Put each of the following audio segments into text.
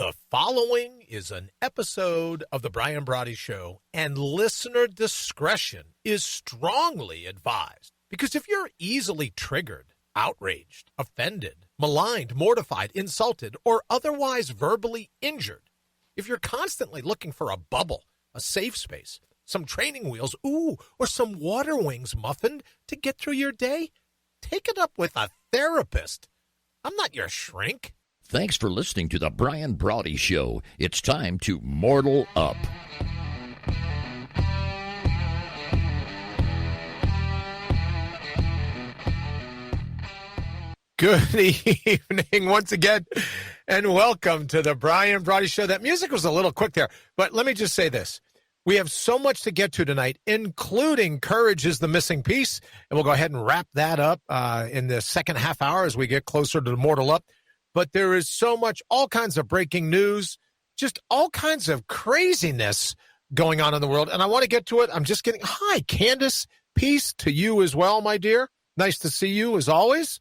The following is an episode of The Brian Brawdy Show, and listener discretion is strongly advised. Because if you're easily triggered, outraged, offended, maligned, mortified, insulted, or otherwise verbally injured, if you're constantly looking for a bubble, a safe space, some training wheels, or some water wings muffin to get through your day, take it up with a therapist. I'm not your shrink. Thanks for listening to The Brian Brawdy Show. It's time to mortal up. Good evening once again, and welcome to The Brian Brawdy Show. That music was a little quick there, but let me just say this. We have so much to get to tonight, including courage is the missing piece, and we'll go ahead and wrap that up in the second half hour as we get closer to the mortal up. But there is so much, all kinds of breaking news, just all kinds of craziness going on in the world. And I want to get to it. I'm just getting, hi, Candace. Peace to you as well, my dear. Nice to see you as always.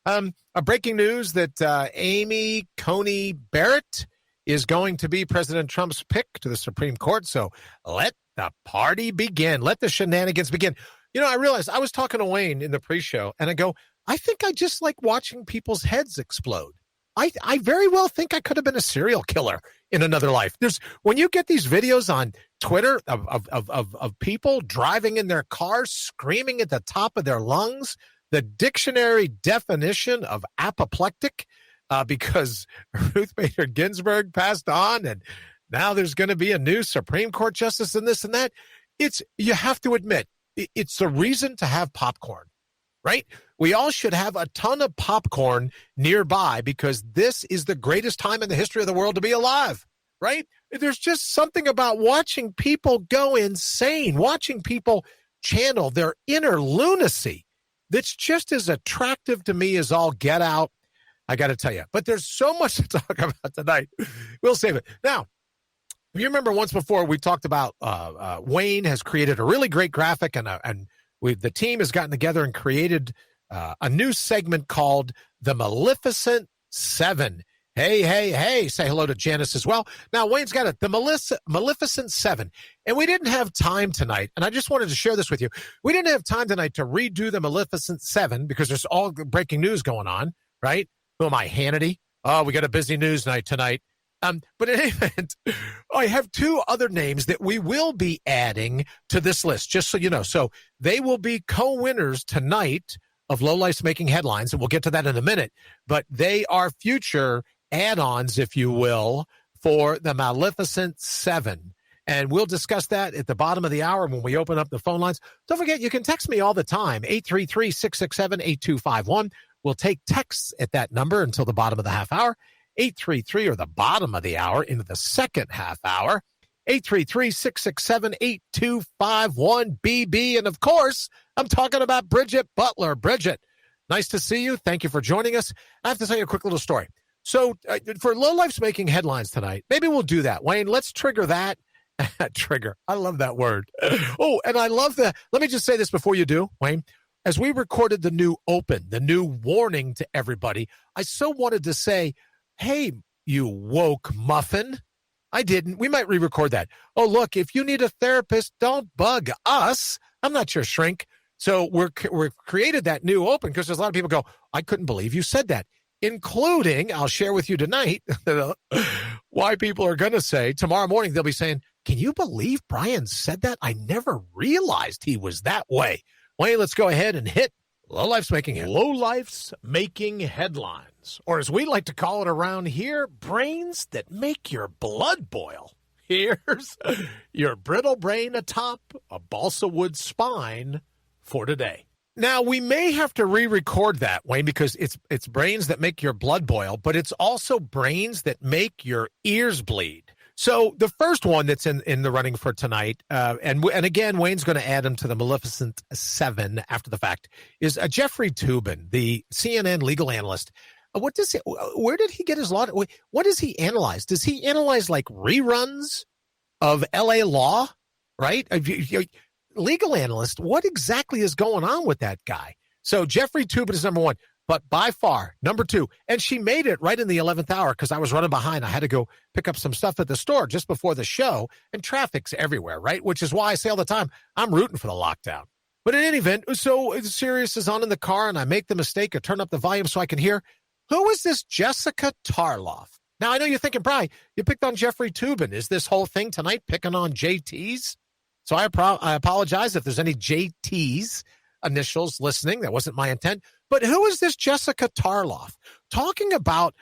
A breaking news that Amy Coney Barrett is going to be President Trump's pick to the Supreme Court. So let the party begin. Let the shenanigans begin. You know, I realized I was talking to Wayne in the pre-show, and I go, I think I just like watching people's heads explode. I very well think I could have been a serial killer in another life. When you get these videos on Twitter of people driving in their cars, screaming at the top of their lungs, the dictionary definition of apoplectic, because Ruth Bader Ginsburg passed on, and now there's going to be a new Supreme Court justice and this and that. You have to admit, it's the reason to have popcorn. Right? We all should have a ton of popcorn nearby because this is the greatest time in the history of the world to be alive, right? There's just something about watching people go insane, watching people channel their inner lunacy that's just as attractive to me as all get out. I got to tell you, but there's so much to talk about tonight. We'll save it. Now, you remember once before we talked about Wayne has created a really great graphic and the team has gotten together and created a new segment called The Maleficent Seven. Hey, say hello to Janice as well. Now, Wayne's got it, The Maleficent Seven. And we didn't have time tonight, and I just wanted to share this with you. We didn't have time tonight to redo The Maleficent Seven because there's all the breaking news going on, right? Who am I, Hannity? Oh, we got a busy news night tonight. But in any event, I have two other names that we will be adding to this list, just so you know. So they will be co-winners tonight of Lowlife's Making Headlines, and we'll get to that in a minute. But they are future add-ons, if you will, for the Maleficent Seven. And we'll discuss that at the bottom of the hour when we open up the phone lines. Don't forget, you can text me all the time, 833-667-8251. We'll take texts at that number until the bottom of the half hour. 833 or the bottom of the hour into the second half hour. 833-667-8251 BB. And of course, I'm talking about Bridget Butler. Bridget, nice to see you. Thank you for joining us. I have to tell you a quick little story. So for Lowlife's Making Headlines tonight, maybe we'll do that. Wayne, let's trigger that. Trigger. I love that word. Oh, and I love let me just say this before you do, Wayne. As we recorded the new open, the new warning to everybody, I so wanted to say, hey, you woke muffin. I didn't. We might re-record that. Oh, look, if you need a therapist, don't bug us. I'm not your shrink. So we've created that new open because there's a lot of people go, I couldn't believe you said that, including, I'll share with you tonight, why people are going to say, tomorrow morning, they'll be saying, can you believe Brian said that? I never realized he was that way. Wayne, let's go ahead and hit Lowlife's Making Headlines, or as we like to call it around here, brains that make your blood boil. Here's your brittle brain atop a balsa wood spine for today. Now, we may have to re-record that, Wayne, because it's brains that make your blood boil, but it's also brains that make your ears bleed. So the first one that's in the running for tonight, and again, Wayne's going to add him to the Maleficent 7 after the fact, is Jeffrey Toobin, the CNN legal analyst. Where did he get his law? What does he analyze? Does he analyze like reruns of LA Law, right? Legal analyst, what exactly is going on with that guy? So Jeffrey Toobin is number one. But by far, number 2, and she made it right in the 11th hour because I was running behind. I had to go pick up some stuff at the store just before the show, and traffic's everywhere, right? Which is why I say all the time, I'm rooting for the lockdown. But in any event, so Sirius is on in the car, and I make the mistake of turn up the volume so I can hear, who is this Jessica Tarloff? Now, I know you're thinking, Bri, you picked on Jeffrey Toobin. Is this whole thing tonight picking on JTs? So I apologize if there's any JTs initials listening. That wasn't my intent. But who is this Jessica Tarloff? Talking about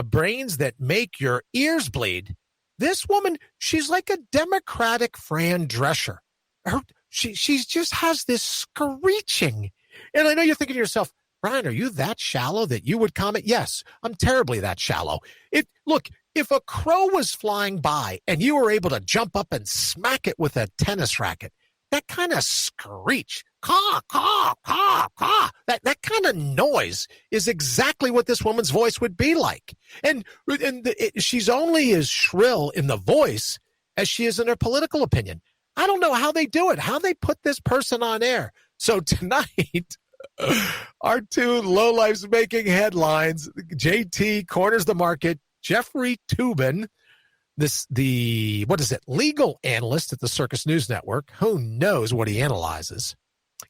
brains that make your ears bleed. This woman, she's like a Democratic Fran Drescher. She just has this screeching. And I know you're thinking to yourself, Brian, are you that shallow that you would comment? Yes, I'm terribly that shallow. Look, if a crow was flying by and you were able to jump up and smack it with a tennis racket, that kind of screech, caw, caw, caw, caw, that kind of noise is exactly what this woman's voice would be like. And she's only as shrill in the voice as she is in her political opinion. I don't know how they do it, how they put this person on air. So tonight, our 2 lowlifes making headlines. JT corners the market. Jeffrey Toobin, legal analyst at the Circus News Network, who knows what he analyzes,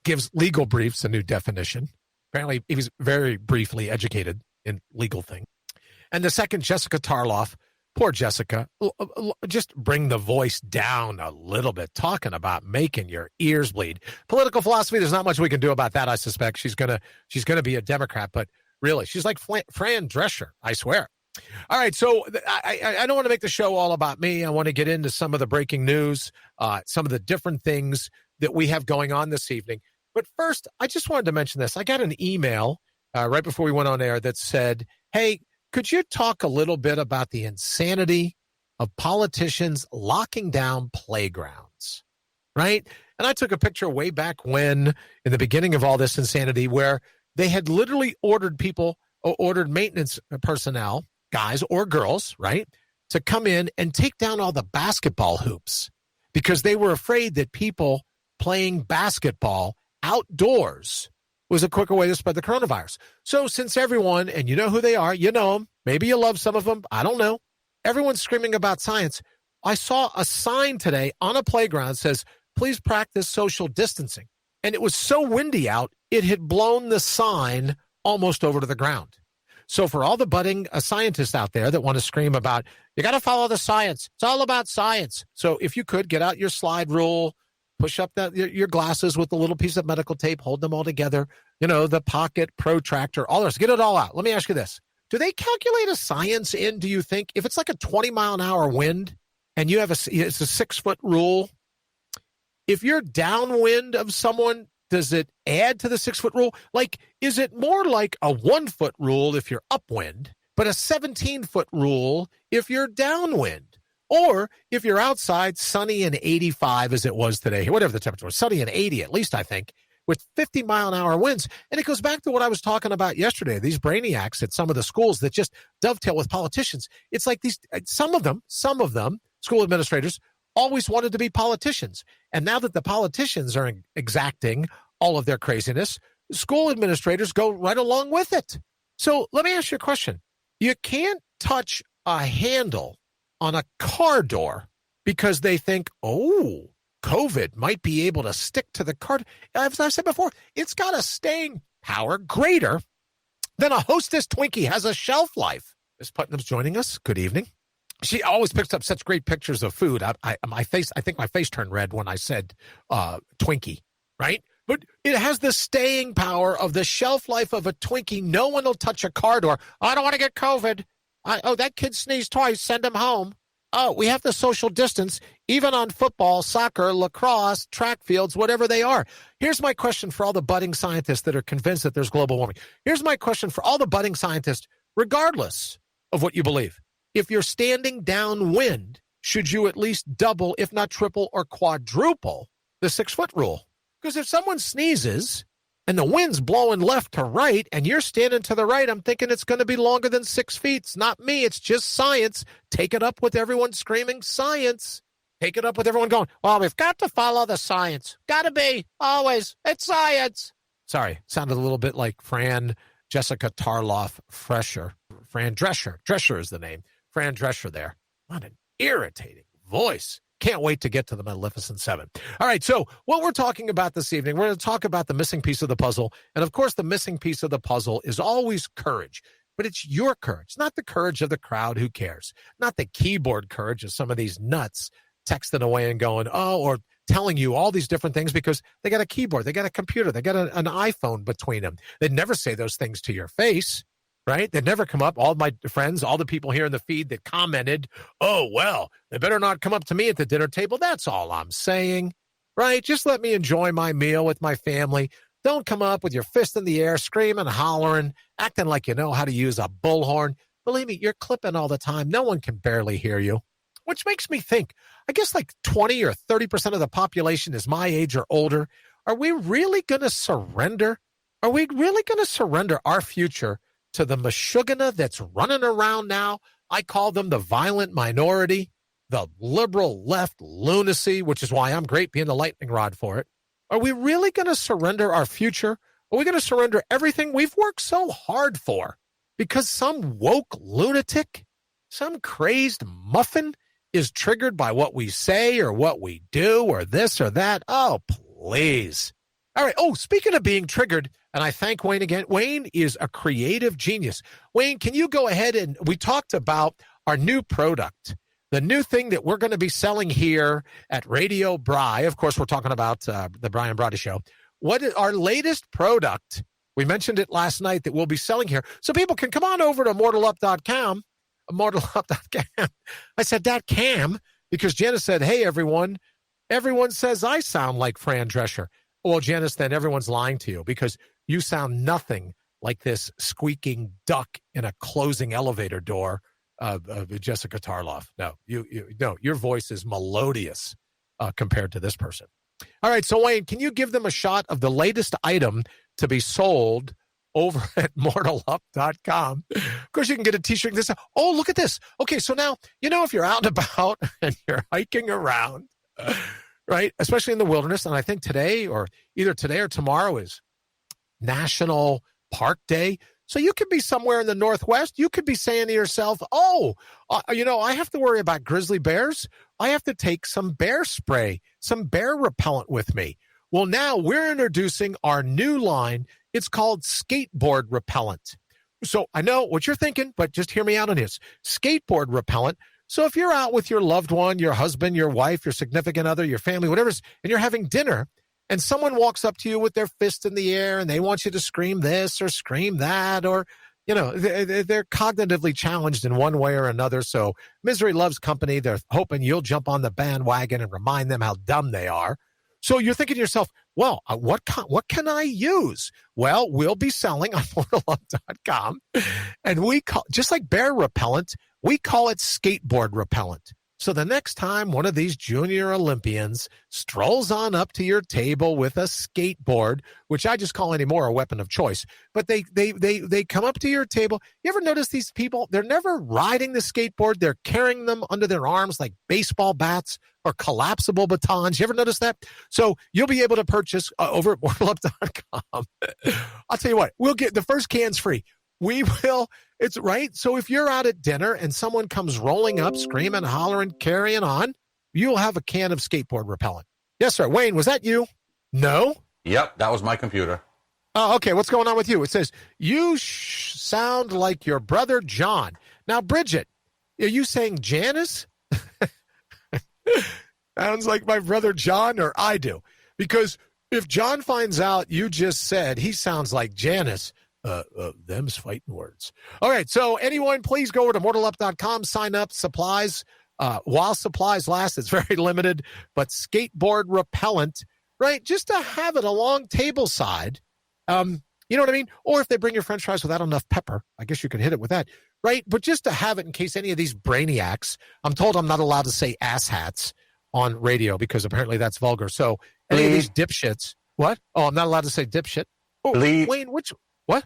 gives legal briefs a new definition. Apparently, he was very briefly educated in legal things. And the second, Jessica Tarloff. Poor Jessica. Just bring the voice down a little bit, talking about making your ears bleed. Political philosophy, there's not much we can do about that, I suspect. She's gonna be a Democrat, but really, she's like Fran Drescher, I swear. All right, so I don't want to make the show all about me. I want to get into some of the breaking news, some of the different things that we have going on this evening. But first, I just wanted to mention this. I got an email right before we went on air that said, hey, could you talk a little bit about the insanity of politicians locking down playgrounds, right? And I took a picture way back when, in the beginning of all this insanity, where they had literally ordered maintenance personnel, guys or girls, right, to come in and take down all the basketball hoops because they were afraid that people playing basketball outdoors was a quicker way to spread the coronavirus. So since everyone, and you know who they are, you know them, maybe you love some of them, I don't know, everyone's screaming about science. I saw a sign today on a playground that says, please practice social distancing. And it was so windy out, it had blown the sign almost over to the ground. So for all the budding scientists out there that want to scream about, you got to follow the science. It's all about science. So if you could, get out your slide rule, push up your glasses with the little piece of medical tape, hold them all together, the pocket protractor, all this. Get it all out. Let me ask you this. Do they calculate a science in, do you think, if it's like a 20-mile-an-hour wind and you have it's a 6-foot rule, if you're downwind of someone, does it add to the 6-foot rule? Like, is it more like a 1-foot rule if you're upwind, but a 17-foot rule if you're downwind? Or if you're outside, sunny and 85 as it was today, whatever the temperature was, sunny and 80 at least, I think, with 50-mile-an-hour winds. And it goes back to what I was talking about yesterday, these brainiacs at some of the schools that just dovetail with politicians. It's like some of them, school administrators, always wanted to be politicians. And now that the politicians are exacting all of their craziness, school administrators go right along with it. So let me ask you a question. You can't touch a handle on a car door because they think, oh, COVID might be able to stick to the car. As I've said before, it's got a staying power greater than a Hostess Twinkie has a shelf life. Miss Putnam's joining us. Good evening. She always picks up such great pictures of food. I think my face turned red when I said Twinkie, right? But it has the staying power of the shelf life of a Twinkie. No one will touch a car door. I don't want to get COVID. That kid sneezed twice. Send him home. Oh, we have to social distance, even on football, soccer, lacrosse, track fields, whatever they are. Here's my question for all the budding scientists that are convinced that there's global warming. Here's my question for all the budding scientists, regardless of what you believe. If you're standing downwind, should you at least double, if not triple or quadruple the 6-foot rule? Because if someone sneezes and the wind's blowing left to right, and you're standing to the right, I'm thinking it's going to be longer than 6 feet. It's not me. It's just science. Take it up with everyone screaming science. Take it up with everyone going, well, we've got to follow the science. Got to be, always. It's science. Sorry, sounded a little bit like Fran Jessica Tarloff Fresher. Fran Drescher. Drescher is the name. Fran Drescher there. What an irritating voice. Can't wait to get to the Maleficent 7. All right, so what we're talking about this evening, we're going to talk about the missing piece of the puzzle. And, of course, the missing piece of the puzzle is always courage. But it's your courage, not the courage of the crowd. Who cares? Not the keyboard courage of some of these nuts texting away and going, or telling you all these different things because they got a keyboard, they got a computer, they got an iPhone between them. They'd never say those things to your face, right? They'd never come up. All my friends, all the people here in the feed that commented, oh, well, they better not come up to me at the dinner table. That's all I'm saying, right? Just let me enjoy my meal with my family. Don't come up with your fist in the air, screaming, hollering, acting like you know how to use a bullhorn. Believe me, you're clipping all the time. No one can barely hear you. Which makes me think, I guess like 20 or 30% of the population is my age or older. Are we really going to surrender? Are we really going to surrender our future to the mashugana that's running around now? I call them the violent minority, the liberal left lunacy, which is why I'm great being the lightning rod for it. Are we really going to surrender our future? Are we going to surrender everything we've worked so hard for because some woke lunatic, some crazed muffin is triggered by what we say or what we do or this or that? Oh, please. All right. Oh, speaking of being triggered, and I thank Wayne again. Wayne is a creative genius. Wayne, can you go ahead and we talked about our new product, the new thing that we're going to be selling here at Radio Bry. Of course, we're talking about the Brian Brawdy Show. What is our latest product? We mentioned it last night that we'll be selling here. So people can come on over to immortalup.com. Immortalup.com. I said .cam because Janice said, hey, everyone says I sound like Fran Drescher. Well, Janice, then everyone's lying to you because you sound nothing like this squeaking duck in a closing elevator door of Jessica Tarloff. No, your voice is melodious compared to this person. All right, so Wayne, can you give them a shot of the latest item to be sold over at mortalup.com? Of course, you can get a t-shirt. Oh, look at this. Okay, so now, if you're out and about and you're hiking around, right, especially in the wilderness, and I think either today or tomorrow is National Park Day. So you could be somewhere in the Northwest. You could be saying to yourself, I have to worry about grizzly bears. I have to take some bear spray, some bear repellent with me. Well, now we're introducing our new line. It's called Skateboard Repellent. So I know what you're thinking, but just hear me out on this. Skateboard Repellent. So if you're out with your loved one, your husband, your wife, your significant other, your family, whatever, and you're having dinner, and someone walks up to you with their fist in the air and they want you to scream this or scream that, or, they're cognitively challenged in one way or another. So misery loves company. They're hoping you'll jump on the bandwagon and remind them how dumb they are. So you're thinking to yourself, well, what can I use? Well, we'll be selling on mortalup.com. And we call, just like bear repellent, we call it skateboard repellent. So the next time one of these junior Olympians strolls on up to your table with a skateboard, which I just call anymore a weapon of choice, but they come up to your table. You ever notice these people? They're never riding the skateboard. They're carrying them under their arms like baseball bats or collapsible batons. You ever notice that? So you'll be able to purchase over at mortalup.com. I'll tell you what, we'll get the first can's free. We will. It's right. So if you're out at dinner and someone comes rolling up, screaming, hollering, carrying on, you'll have a can of skateboard repellent. Yes, sir. Wayne, was that you? No? Yep, that was my computer. Oh, okay. What's going on with you? It says, you sound like your brother John. Now, Bridget, are you saying Janice? Sounds like my brother John, or I do. Because if John finds out you just said he sounds like Janice, them's fighting words. All right, so anyone, please go over to mortalup.com, sign up, supplies. While supplies last, it's very limited, but skateboard repellent, right? Just to have it along table side. You know what I mean? Or if they bring your french fries without enough pepper, I guess you can hit it with that, right? But just to have it in case any of these brainiacs, I'm told I'm not allowed to say asshats on radio because apparently that's vulgar. So any of these dipshits, what? Oh, I'm not allowed to say dipshit. Oh, Wayne, what?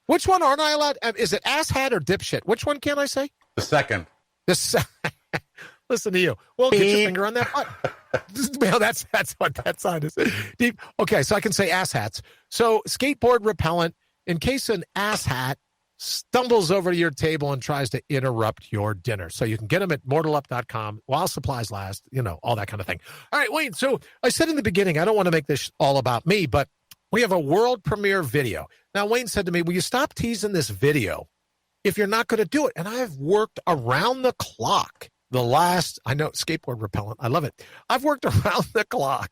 Which one aren't I allowed? Is it asshat or dipshit? Which one can I say? The second. Listen to you. Well, get your finger on that button. Well, that's what that sign is. Deep. Okay, so I can say asshats. So skateboard repellent, in case an asshat stumbles over to your table and tries to interrupt your dinner. So you can get them at mortalup.com while supplies last, all that kind of thing. All right, Wayne, so I said in the beginning, I don't want to make this all about me, but we have a world premiere video. Now, Wayne said to me, will you stop teasing this video if you're not going to do it? And I've worked around the clock I know, Skateboard Repellent, I love it. I've worked around the clock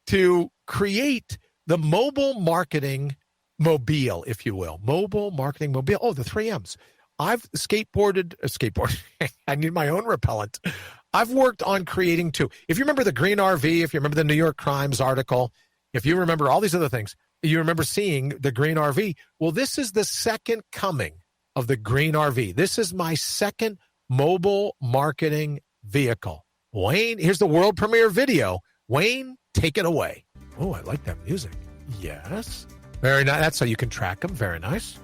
to create the mobile marketing mobile, if you will. Mobile marketing mobile. Oh, the 3Ms. I've skateboarded. I need my own repellent. I've worked on creating two. If you remember the green RV, if you remember the New York Crimes article, if you remember all these other things, you remember seeing the green RV. Well, this is the second coming of the green RV. This is my second mobile marketing vehicle. Wayne, here's the world premiere video. Wayne, take it away. Oh, I like that music. Yes. Very nice. That's so you can track them. Very nice.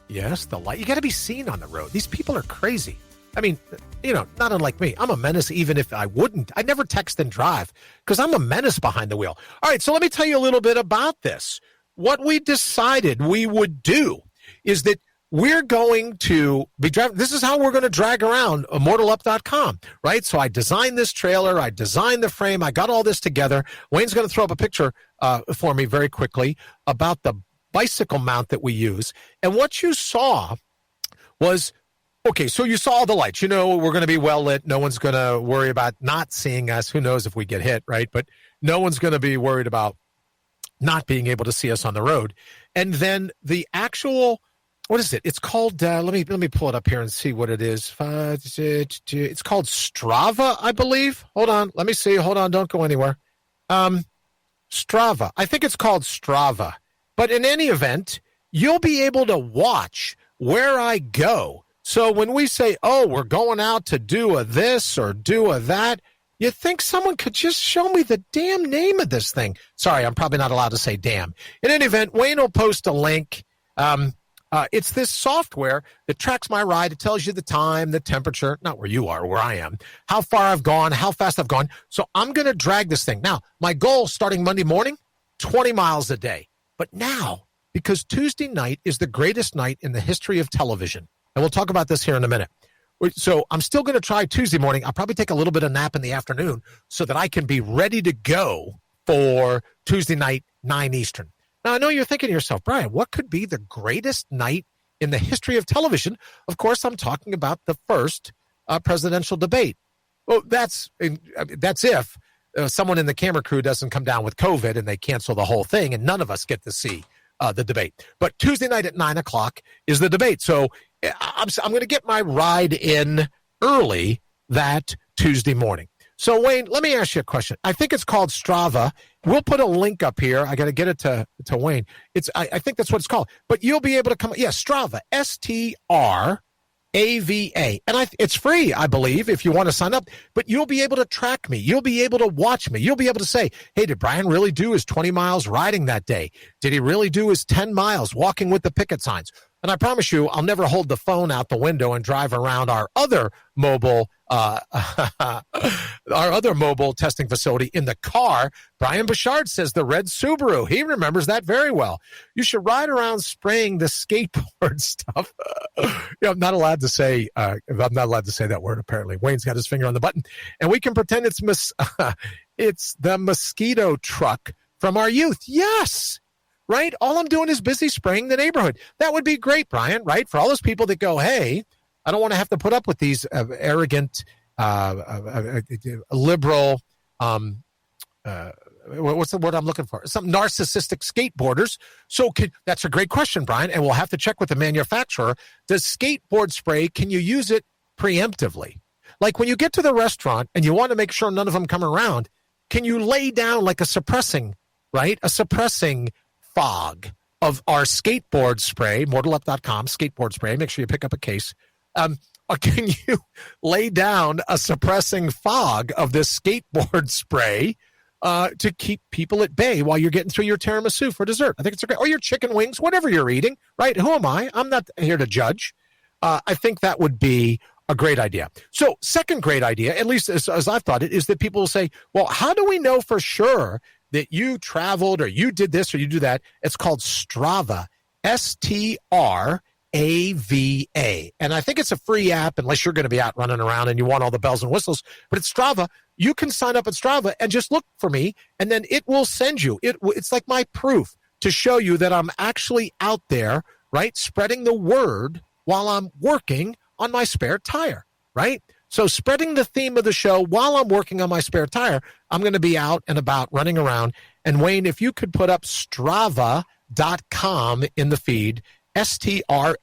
Yes, the light. You got to be seen on the road. These people are crazy. I mean, not unlike me. I'm a menace even if I wouldn't. I never text and drive because I'm a menace behind the wheel. All right, so let me tell you a little bit about this. What we decided we would do is that we're going to be driving. This is how we're going to drag around mortalup.com, right? So I designed this trailer. I designed the frame. I got all this together. Wayne's going to throw up a picture for me very quickly about the bicycle mount that we use. And what you saw was, okay, so you saw the lights. We're going to be well lit. No one's going to worry about not seeing us. Who knows if we get hit, right? But no one's going to be worried about not being able to see us on the road. And then the actual... What is it? It's called, let me pull it up here and see what it is. It's called Strava, I believe. Hold on. Let me see. Hold on. Don't go anywhere. Strava. I think it's called Strava. But in any event, you'll be able to watch where I go. So when we say, oh, we're going out to do a this or do a that, you think someone could just show me the damn name of this thing. Sorry, I'm probably not allowed to say damn. In any event, Wayne will post a link. It's this software that tracks my ride. It tells you the time, the temperature, not where you are, where I am, how far I've gone, how fast I've gone. So I'm going to drag this thing. Now, my goal starting Monday morning, 20 miles a day. But now, because Tuesday night is the greatest night in the history of television, and we'll talk about this here in a minute. So I'm still going to try Tuesday morning. I'll probably take a little bit of nap in the afternoon so that I can be ready to go for Tuesday night, 9 Eastern. Now, I know you're thinking to yourself, Brian, what could be the greatest night in the history of television? Of course, I'm talking about the first presidential debate. Well, that's if someone in the camera crew doesn't come down with COVID and they cancel the whole thing and none of us get to see the debate. But Tuesday night at 9 o'clock is the debate. So I'm going to get my ride in early that Tuesday morning. So, Wayne, let me ask you a question. I think it's called Strava. We'll put a link up here. I got to get it to Wayne. I think that's what it's called. But you'll be able to come. Yeah, Strava, Strava. And it's free, I believe, if you want to sign up. But you'll be able to track me. You'll be able to watch me. You'll be able to say, hey, did Brian really do his 20 miles riding that day? Did he really do his 10 miles walking with the picket signs? And I promise you, I'll never hold the phone out the window and drive around our other mobile testing facility in the car. Brian Bouchard says the red Subaru. He remembers that very well. You should ride around spraying the skateboard stuff. I'm not allowed to say. I'm not allowed to say that word. Apparently, Wayne's got his finger on the button, and we can pretend it's the mosquito truck from our youth. Yes. Right? All I'm doing is busy spraying the neighborhood. That would be great, Brian, right? For all those people that go, hey, I don't want to have to put up with these arrogant, liberal, what's the word I'm looking for? Some narcissistic skateboarders. So that's a great question, Brian, and we'll have to check with the manufacturer. Does skateboard spray, can you use it preemptively? Like when you get to the restaurant and you want to make sure none of them come around, can you lay down like a suppressing fog of our skateboard spray, mortalup.com, skateboard spray. Make sure you pick up a case. Or can you lay down a suppressing fog of this skateboard spray to keep people at bay while you're getting through your tiramisu for dessert? I think it's great. Or your chicken wings, whatever you're eating, right? Who am I? I'm not here to judge. I think that would be a great idea. So second great idea, at least as I've thought it, is that people will say, well, how do we know for sure that you traveled or you did this or you do that, it's called Strava, Strava. And I think it's a free app unless you're going to be out running around and you want all the bells and whistles. But it's Strava. You can sign up at Strava and just look for me, and then it will send you. It's like my proof to show you that I'm actually out there, right, spreading the word while I'm working on my spare tire, right? So spreading the theme of the show while I'm working on my spare tire, I'm going to be out and about running around. And Wayne, if you could put up Strava.com in the feed, Strava.com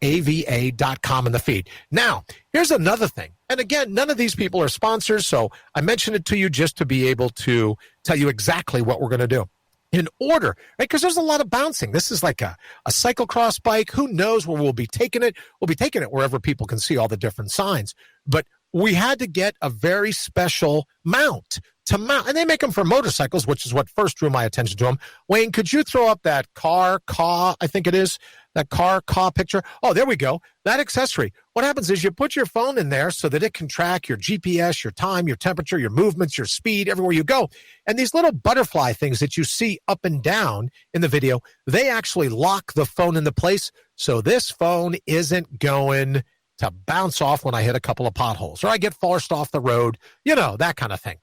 in the feed. Now, here's another thing. And again, none of these people are sponsors, so I mentioned it to you just to be able to tell you exactly what we're going to do. In order, right? Because there's a lot of bouncing. This is like a cyclocross bike. Who knows where we'll be taking it? We'll be taking it wherever people can see all the different signs. But we had to get a very special mount to mount. And they make them for motorcycles, which is what first drew my attention to them. Wayne, could you throw up that car, I think it is, that car picture? Oh, there we go. That accessory. What happens is you put your phone in there so that it can track your GPS, your time, your temperature, your movements, your speed, everywhere you go. And these little butterfly things that you see up and down in the video, they actually lock the phone into place. So this phone isn't going to bounce off when I hit a couple of potholes or I get forced off the road, that kind of thing.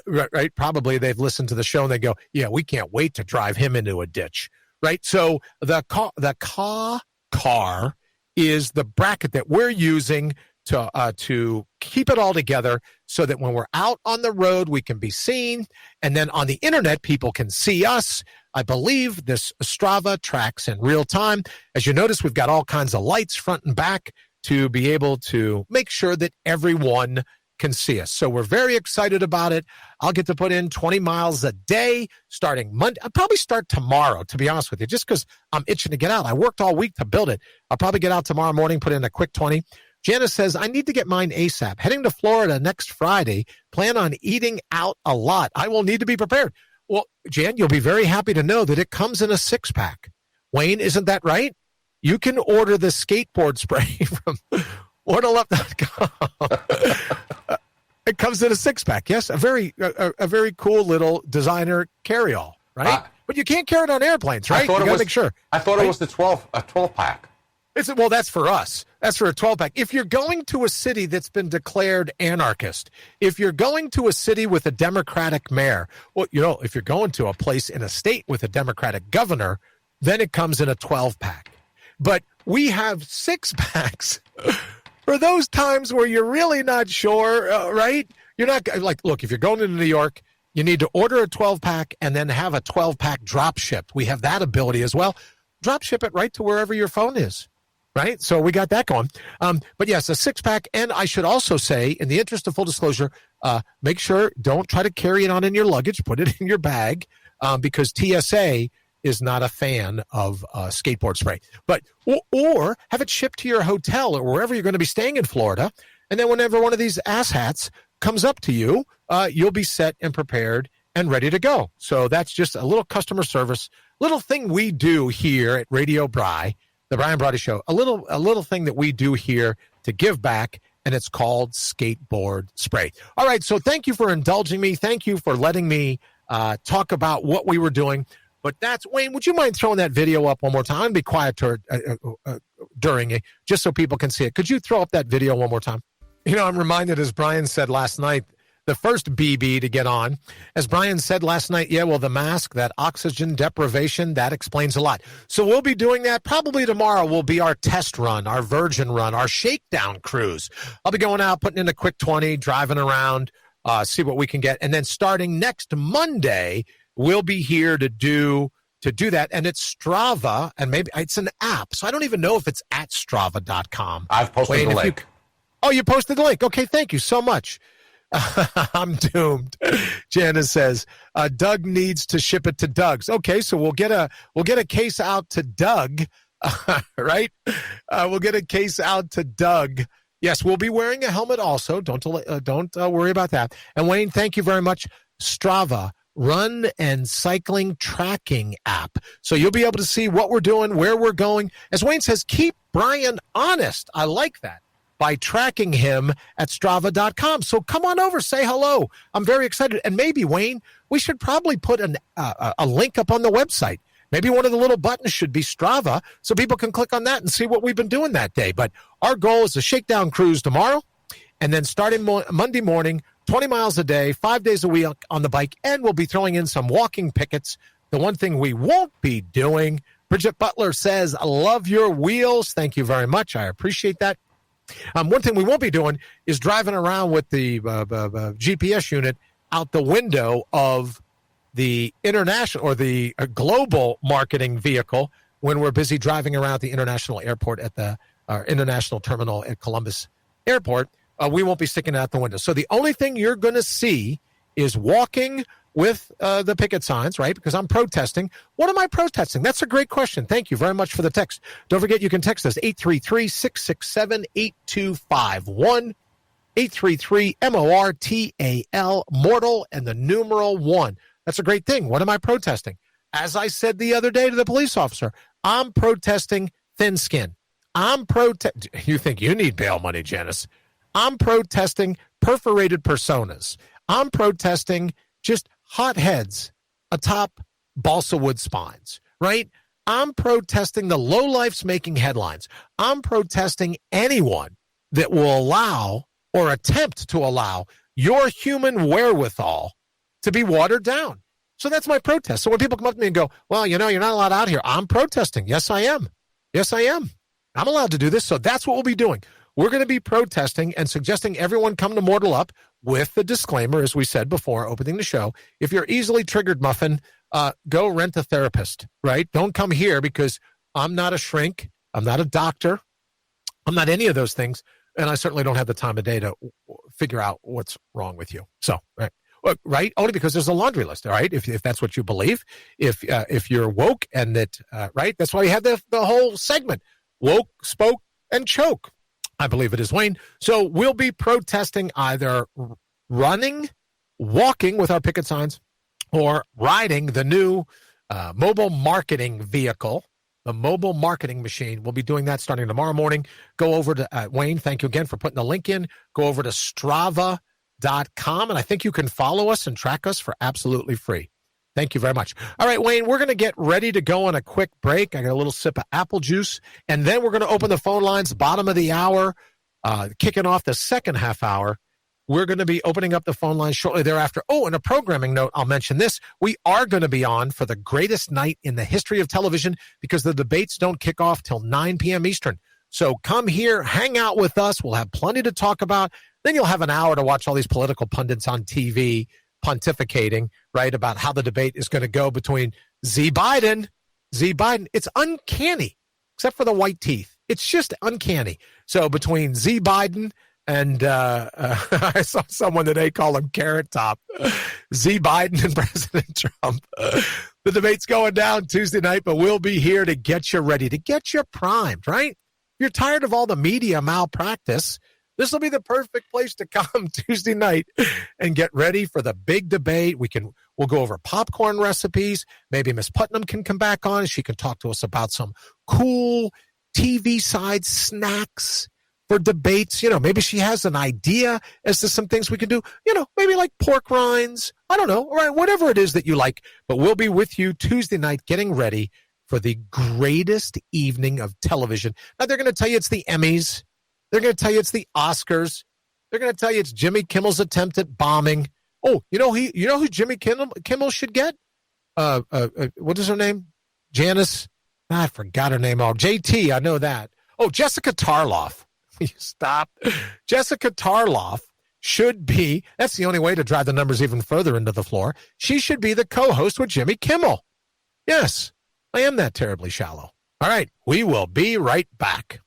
Right? Probably they've listened to the show and they go, yeah, we can't wait to drive him into a ditch. Right. So the car is the bracket that we're using to keep it all together so that when we're out on the road, we can be seen. And then on the internet, people can see us. I believe this Strava tracks in real time. As you notice, we've got all kinds of lights front and back to be able to make sure that everyone can see us. So we're very excited about it. I'll get to put in 20 miles a day starting Monday. I'll probably start tomorrow, to be honest with you, just because I'm itching to get out. I worked all week to build it. I'll probably get out tomorrow morning, put in a quick 20. Janice says, I need to get mine ASAP. Heading to Florida next Friday. Plan on eating out a lot. I will need to be prepared. Well, Jan, you'll be very happy to know that it comes in a 6-pack. Wayne, isn't that right? You can order the skateboard spray from orderlup.com. It comes in a 6-pack, yes. A very cool little designer carry-all, right? But you can't carry it on airplanes, right? You got to make sure. I thought it was a 12-pack. Well, that's for us. That's for a 12-pack. If you're going to a city that's been declared anarchist, if you're going to a city with a Democratic mayor, well, if you're going to a place in a state with a Democratic governor, then it comes in a 12-pack. But we have 6-packs for those times where you're really not sure, right? You're not look, if you're going to New York, you need to order a 12-pack and then have a 12-pack drop shipped. We have that ability as well. Drop ship it right to wherever your phone is, right? So we got that going. But yes, a 6-pack. And I should also say, in the interest of full disclosure, make sure don't try to carry it on in your luggage. Put it in your bag because TSA is not a fan of skateboard spray. But or have it shipped to your hotel or wherever you're going to be staying in Florida. And then whenever one of these asshats comes up to you, you'll be set and prepared and ready to go. So that's just a little customer service, little thing we do here at Radio Bry, the Brian Brawdy Show, a little thing that we do here to give back, and it's called skateboard spray. All right, so thank you for indulging me. Thank you for letting me talk about what we were doing. But that's, Wayne, would you mind throwing that video up one more time? I'd be quiet during it, just so people can see it. Could you throw up that video one more time? I'm reminded, as Brian said last night, the first BB to get on. As Brian said last night, the mask, that oxygen deprivation, that explains a lot. So we'll be doing that. Probably tomorrow will be our test run, our virgin run, our shakedown cruise. I'll be going out, putting in a quick 20, driving around, see what we can get. And then starting next Monday, we'll be here to do that. And it's Strava, and maybe it's an app. So I don't even know if it's at Strava.com. I've posted the link. You posted the link. Okay, thank you so much. I'm doomed. Janice says, Doug needs to ship it to Doug's. Okay, so we'll get a case out to Doug, right? We'll get a case out to Doug. Yes, we'll be wearing a helmet also. Don't worry about that. And Wayne, thank you very much. Strava, run and cycling tracking app. So you'll be able to see what we're doing, where we're going. As Wayne says, keep Brian honest. I like that. by tracking him at Strava.com. So come on over, say hello. I'm very excited. And maybe, Wayne, we should probably put a link up on the website. Maybe one of the little buttons should be Strava so people can click on that and see what we've been doing that day. But our goal is a shakedown cruise tomorrow, and then starting Monday morning, 20 miles a day, 5 days a week on the bike, and we'll be throwing in some walking pickets. The one thing we won't be doing, Bridget Butler says, I love your wheels. Thank you very much. I appreciate that. One thing we won't be doing is driving around with the GPS unit out the window of the international or the global marketing vehicle when we're busy driving around the international airport at the international terminal at Columbus Airport. We won't be sticking out the window. So the only thing you're going to see is walking with the picket signs, right? Because I'm protesting. What am I protesting? That's a great question. Thank you very much for the text. Don't forget you can text us 833-667-8251. 833-MORTAL, mortal, and the numeral 1. That's a great thing. What am I protesting? As I said the other day to the police officer, I'm protesting thin skin. You think you need bail money, Janice. I'm protesting perforated personas. I'm protesting just hot heads atop balsa wood spines, right? I'm protesting the lowlifes making headlines. I'm protesting anyone that will allow or attempt to allow your human wherewithal to be watered down. So that's my protest. So when people come up to me and go, well, you're not allowed out here, I'm protesting. Yes, I am. Yes, I am. I'm allowed to do this. So that's what we'll be doing. We're going to be protesting and suggesting everyone come to Mortal Up with the disclaimer, as we said before, opening the show. If you're easily triggered, Muffin, go rent a therapist, right? Don't come here because I'm not a shrink. I'm not a doctor. I'm not any of those things. And I certainly don't have the time of day to figure out what's wrong with you. So, right? Only because there's a laundry list, all right? If that's what you believe, if you're woke and that, right? That's why we have the whole segment, woke, spoke, and choke. I believe it is, Wayne. So we'll be protesting either running, walking with our picket signs, or riding the new mobile marketing vehicle, the mobile marketing machine. We'll be doing that starting tomorrow morning. Go over to, Wayne, thank you again for putting the link in. Go over to Strava.com, and I think you can follow us and track us for absolutely free. Thank you very much. All right, Wayne, we're going to get ready to go on a quick break. I got a little sip of apple juice, and then we're going to open the phone lines, bottom of the hour, kicking off the second half hour. We're going to be opening up the phone lines shortly thereafter. Oh, and a programming note, I'll mention this. We are going to be on for the greatest night in the history of television because the debates don't kick off till 9 p.m. Eastern. So come here, hang out with us. We'll have plenty to talk about. Then you'll have an hour to watch all these political pundits on TV pontificating, right, about how the debate is going to go between Z Biden. It's uncanny, except for the white teeth. It's just uncanny. So between Z Biden and I saw someone today call him Carrot Top, Z Biden and President Trump. The debate's going down Tuesday night, but we'll be here to get you ready, to get you primed, right? If you're tired of all the media malpractice, this will be the perfect place to come Tuesday night and get ready for the big debate. We'll go over popcorn recipes. Maybe Miss Putnam can come back on. She can talk to us about some cool TV side snacks for debates. Maybe she has an idea as to some things we can do. Maybe like pork rinds. I don't know. All right, whatever it is that you like. But we'll be with you Tuesday night getting ready for the greatest evening of television. Now, they're going to tell you it's the Emmys. They're going to tell you it's the Oscars. They're going to tell you it's Jimmy Kimmel's attempt at bombing. Oh, you know who Jimmy Kimmel should get? What is her name? Janice? I forgot her name. Oh, JT, I know that. Oh, Jessica Tarloff. Stop. Jessica Tarloff should be, that's the only way to drive the numbers even further into the floor. She should be the co-host with Jimmy Kimmel. Yes, I am that terribly shallow. All right, we will be right back.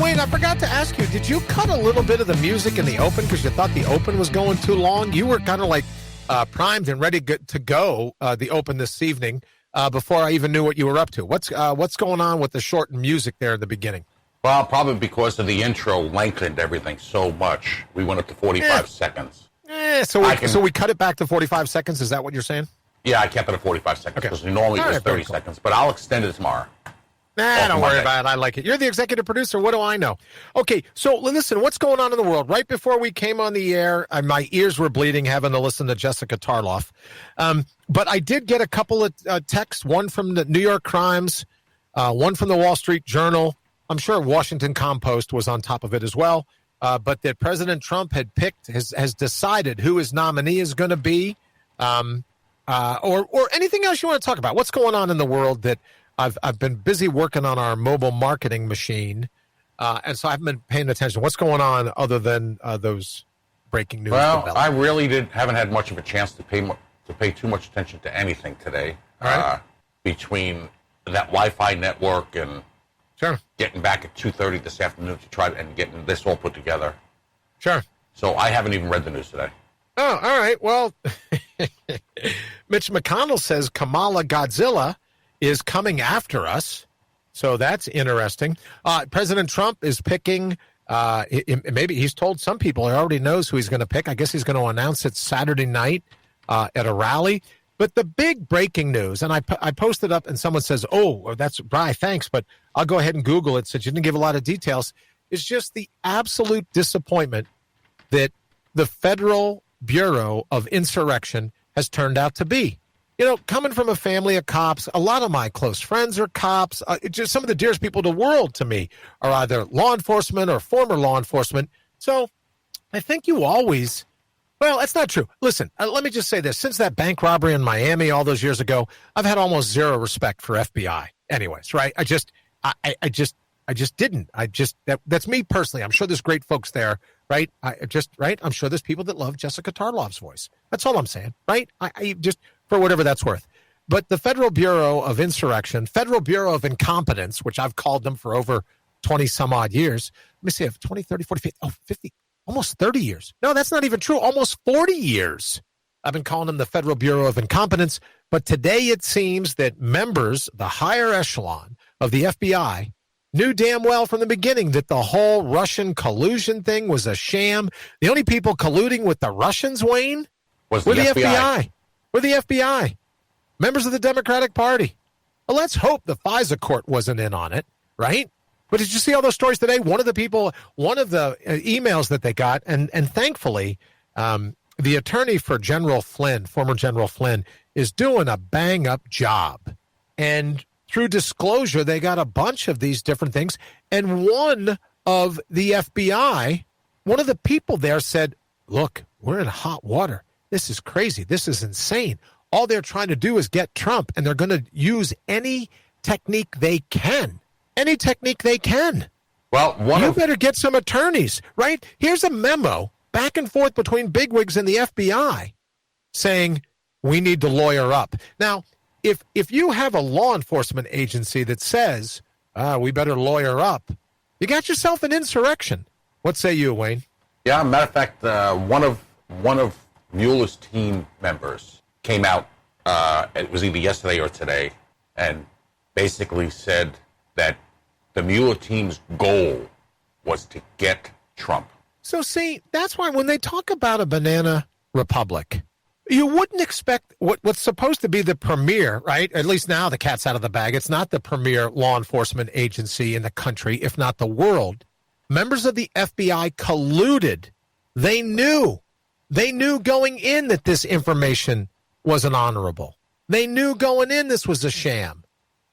Wayne, I forgot to ask you, did you cut a little bit of the music in the open because you thought the open was going too long? You were kind of like primed and ready to go the open this evening before I even knew what you were up to. What's going on with the shortened music there at the beginning? Well, probably because of the intro lengthened everything so much. We went up to 45 seconds. So we cut it back to 45 seconds? Is that what you're saying? Yeah, I kept it at 45 seconds because normally it was 30 seconds. But I'll extend it tomorrow. Don't worry about it. I like it. You're the executive producer. What do I know? Okay, so listen, what's going on in the world? Right before we came on the air, my ears were bleeding having to listen to Jessica Tarloff. But I did get a couple of texts, one from the New York Crimes, one from the Wall Street Journal. I'm sure Washington Compost was on top of it as well. But that President Trump had picked, has decided who his nominee is going to be, or anything else you want to talk about. What's going on in the world that I've been busy working on our mobile marketing machine, and so I haven't been paying attention. What's going on other than those breaking news? Well, I really haven't had much of a chance to pay too much attention to anything today. All right. Between that Wi-Fi network and getting back at 2:30 this afternoon to try and getting this all put together. Sure. So I haven't even read the news today. Oh, all right. Well, Mitch McConnell says Kamala Godzilla is coming after us. So that's interesting. President Trump is picking, maybe he's told some people he already knows who he's going to pick. I guess he's going to announce it Saturday night at a rally. But the big breaking news, and I posted up and someone says, that's Bri, thanks, but I'll go ahead and Google it since you didn't give a lot of details, is just the absolute disappointment that the Federal Bureau of Insurrection has turned out to be. You know, coming from a family of cops, a lot of my close friends are cops. Just some of the dearest people in the world to me are either law enforcement or former law enforcement. So I think you always, well, that's not true. Listen, let me just say this. Since that bank robbery in Miami all those years ago, I've had almost zero respect for FBI. Anyways, right? I just didn't. That's me personally. I'm sure there's great folks there, right? I'm sure there's people that love Jessica Tarloff's voice. That's all I'm saying, right? I just, for whatever that's worth. But the Federal Bureau of Insurrection, Federal Bureau of Incompetence, which I've called them for over 20 some odd years. Let me see, 20, 30, 40, 50, almost 30 years. No, that's not even true. Almost 40 years. I've been calling them the Federal Bureau of Incompetence. But today it seems that members, the higher echelon of the FBI, knew damn well from the beginning that the whole Russian collusion thing was a sham. The only people colluding with the Russians, Wayne, were the FBI. We're the FBI. Members of the Democratic Party. Well, let's hope the FISA court wasn't in on it, right? But did you see all those stories today? One of the emails that they got, and thankfully, the attorney for General Flynn, former General Flynn, is doing a bang-up job. And through disclosure, they got a bunch of these different things. And one of the FBI, one of the people there said, look, we're in hot water. This is crazy. This is insane. All they're trying to do is get Trump, and they're going to use any technique they can. Any technique they can. Well, you better get some attorneys, right? Here's a memo back and forth between bigwigs and the FBI saying we need to lawyer up. Now, if you have a law enforcement agency that says we better lawyer up, you got yourself an insurrection. What say you, Wayne? Yeah, matter of fact, one of Mueller's team members came out, it was either yesterday or today, and basically said that the Mueller team's goal was to get Trump. So see, that's why when they talk about a banana republic, you wouldn't expect what's supposed to be the premier, right? At least now the cat's out of the bag. It's not the premier law enforcement agency in the country, if not the world. Members of the FBI colluded. They knew going in that this information wasn't honorable. They knew going in this was a sham.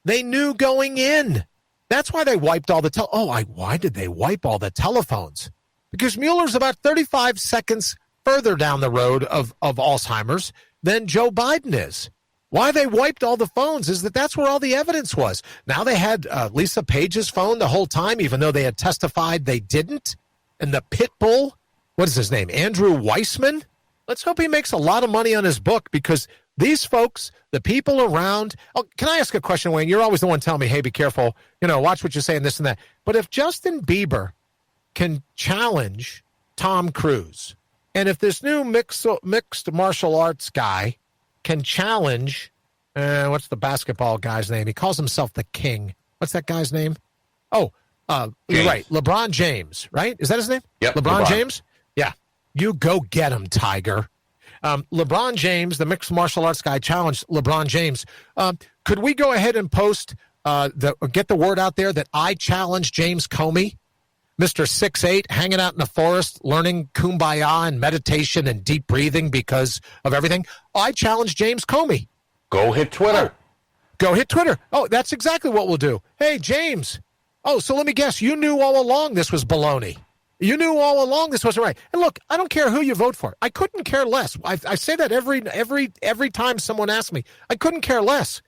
They knew going in. That's why they wiped all the why did they wipe all the telephones? Because Mueller's about 35 seconds further down the road of Alzheimer's than Joe Biden is. Why they wiped all the phones is that's where all the evidence was. Now they had Lisa Page's phone the whole time, even though they had testified they didn't. And the pit bull, what is his name, Andrew Weissman? Let's hope he makes a lot of money on his book, because These folks, the people around. Oh, can I ask a question, Wayne? You're always the one telling me, hey, be careful. Watch what you're saying, this and that. But if Justin Bieber can challenge Tom Cruise, and if this new mixed martial arts guy can challenge, what's the basketball guy's name? He calls himself the King. What's that guy's name? Oh, you're right. LeBron James, right? Is that his name? Yep. LeBron James? Yeah. You go get him, Tiger. LeBron James, the mixed martial arts guy, challenged LeBron James. Could we go ahead and post, get the word out there that I challenged James Comey, Mr. 6'8", hanging out in the forest, learning kumbaya and meditation and deep breathing because of everything? I challenged James Comey. Go hit Twitter. Go hit Twitter. Oh, that's exactly what we'll do. Hey, James. Oh, so let me guess. You knew all along this was baloney. You knew all along this wasn't right. And look, I don't care who you vote for. I couldn't care less. I say that every time someone asks me. I couldn't care less.